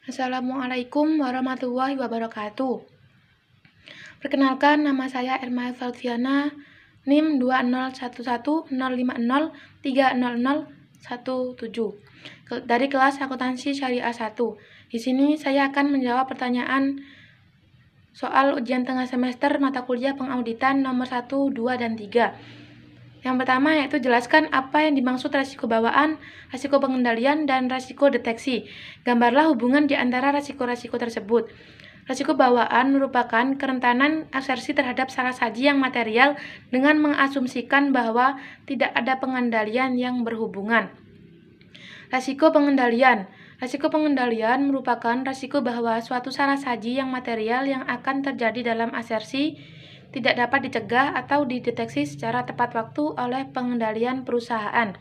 Assalamualaikum warahmatullahi wabarakatuh. Perkenalkan, nama saya Erma Valviana, NIM 2011050300017 dari kelas Akuntansi Syariah 1. Di sini saya akan menjawab pertanyaan soal ujian tengah semester mata kuliah pengauditan nomor 1, 2, dan 3. Yang pertama yaitu jelaskan apa yang dimaksud resiko bawaan, resiko pengendalian, dan resiko deteksi. Gambarlah hubungan di antara resiko-resiko tersebut. Resiko bawaan merupakan kerentanan asersi terhadap salah saji yang material dengan mengasumsikan bahwa tidak ada pengendalian yang berhubungan. Resiko pengendalian. Resiko pengendalian merupakan resiko bahwa suatu salah saji yang material yang akan terjadi dalam asersi tidak dapat dicegah atau dideteksi secara tepat waktu oleh pengendalian perusahaan.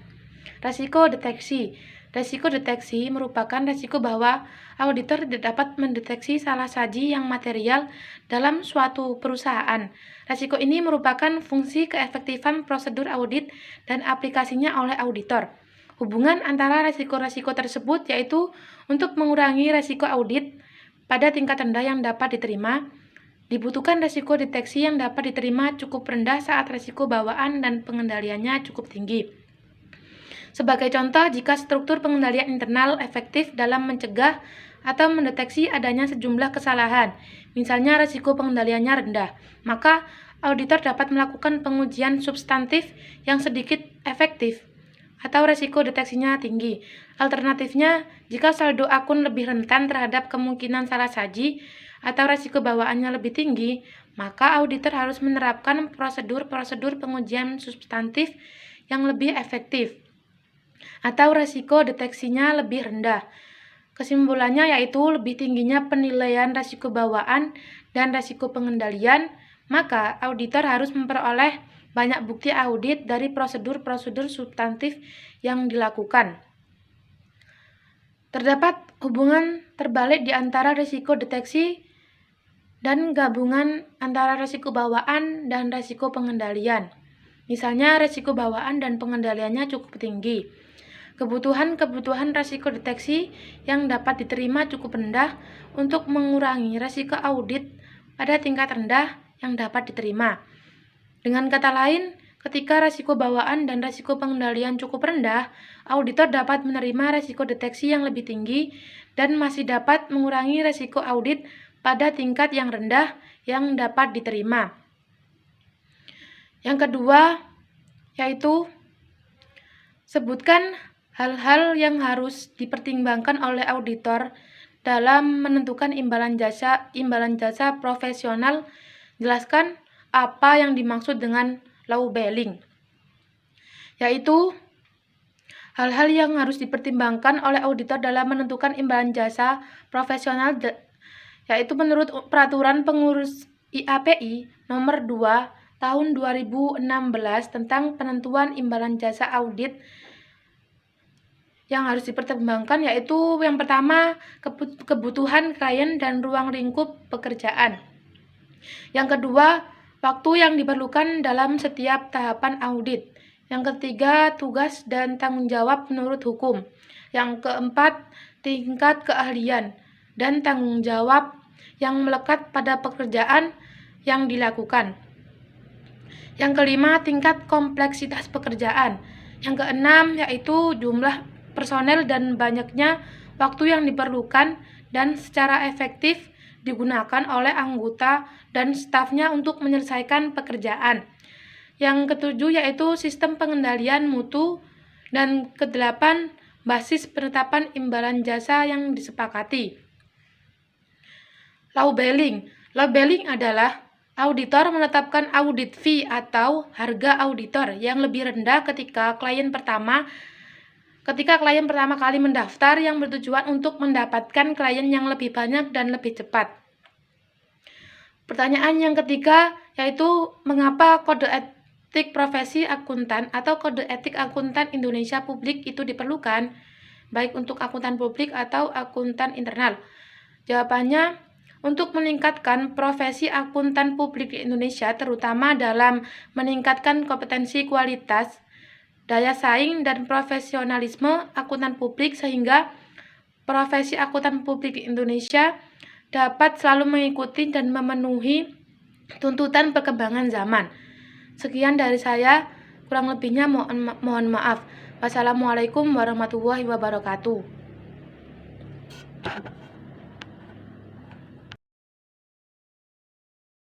Resiko deteksi. Resiko deteksi merupakan resiko bahwa auditor tidak dapat mendeteksi salah saji yang material dalam suatu perusahaan. Resiko ini merupakan fungsi keefektifan prosedur audit dan aplikasinya oleh auditor. Hubungan antara resiko-resiko tersebut yaitu untuk mengurangi resiko audit pada tingkat rendah yang dapat diterima, dibutuhkan resiko deteksi yang dapat diterima cukup rendah saat resiko bawaan dan pengendaliannya cukup tinggi. Sebagai contoh, jika struktur pengendalian internal efektif dalam mencegah atau mendeteksi adanya sejumlah kesalahan, misalnya resiko pengendaliannya rendah, maka auditor dapat melakukan pengujian substantif yang sedikit efektif atau resiko deteksinya tinggi. Alternatifnya, jika saldo akun lebih rentan terhadap kemungkinan salah saji atau resiko bawaannya lebih tinggi, maka auditor harus menerapkan prosedur-prosedur pengujian substantif yang lebih efektif atau resiko deteksinya lebih rendah. Kesimpulannya yaitu lebih tingginya penilaian resiko bawaan dan resiko pengendalian, maka auditor harus memperoleh banyak bukti audit dari prosedur-prosedur substantif yang dilakukan. Terdapat hubungan terbalik di antara risiko deteksi dan gabungan antara risiko bawaan dan risiko pengendalian. Misalnya, risiko bawaan dan pengendaliannya cukup tinggi. Kebutuhan risiko deteksi yang dapat diterima cukup rendah untuk mengurangi risiko audit pada tingkat rendah yang dapat diterima. Dengan kata lain, ketika risiko bawaan dan risiko pengendalian cukup rendah, auditor dapat menerima risiko deteksi yang lebih tinggi dan masih dapat mengurangi risiko audit pada tingkat yang rendah yang dapat diterima. Yang kedua, yaitu sebutkan hal-hal yang harus dipertimbangkan oleh auditor dalam menentukan imbalan jasa profesional. Jelaskan apa yang dimaksud dengan labelling, yaitu hal-hal yang harus dipertimbangkan oleh auditor dalam menentukan imbalan jasa profesional, yaitu menurut Peraturan Pengurus IAPI Nomor 2 Tahun 2016 tentang penentuan imbalan jasa audit. Yang harus dipertimbangkan yaitu yang pertama, kebutuhan klien dan ruang lingkup pekerjaan. Yang kedua, waktu yang diperlukan dalam setiap tahapan audit. Yang ketiga, tugas dan tanggung jawab menurut hukum. Yang keempat, tingkat keahlian dan tanggung jawab yang melekat pada pekerjaan yang dilakukan. Yang kelima, tingkat kompleksitas pekerjaan. Yang keenam, yaitu jumlah personel dan banyaknya waktu yang diperlukan dan secara efektif digunakan oleh anggota dan stafnya untuk menyelesaikan pekerjaan. Yang ketujuh yaitu sistem pengendalian mutu, dan kedelapan, basis penetapan imbalan jasa yang disepakati. Labelling adalah auditor menetapkan audit fee atau harga auditor yang lebih rendah ketika klien pertama kali mendaftar, yang bertujuan untuk mendapatkan klien yang lebih banyak dan lebih cepat. Pertanyaan yang ketiga yaitu mengapa kode etik profesi akuntan atau kode etik akuntan Indonesia publik itu diperlukan, baik untuk akuntan publik atau akuntan internal? Jawabannya, untuk meningkatkan profesi akuntan publik di Indonesia, terutama dalam meningkatkan kompetensi, kualitas, daya saing, dan profesionalisme akuntan publik, sehingga profesi akuntan publik di Indonesia dapat selalu mengikuti dan memenuhi tuntutan perkembangan zaman. Sekian dari saya, kurang lebihnya mohon maaf. Wassalamualaikum warahmatullahi wabarakatuh.